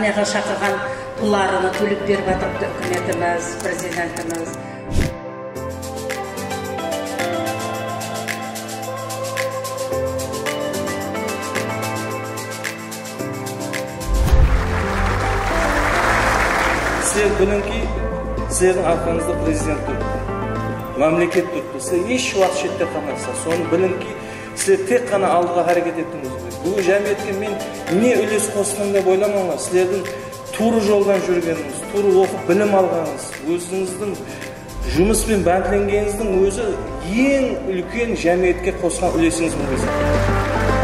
армияға шақырған пуларыны төлеп беріп жатырды үкіметіміз, президентіміз. Сіздер біліңки, сіздердің арқаңызда президент тұрды, мемлекет тұрды. Сіздер еш уақыт шетте қалмайсыз. Соны біліңки, сіздер тек қана алдыға әрекет еттіңіз. Бұл жәмиетке мен не үлес қостым деп ойламаңыз. Сіздердің туры жолдан жүргеніңіз, туры оқып білім алғаныңыз, өзіңіздің жұмыспен бәнтленгеніңіздің өзі ең үлкен жәмиетке қосқан үлесіңіз болып есептеледі.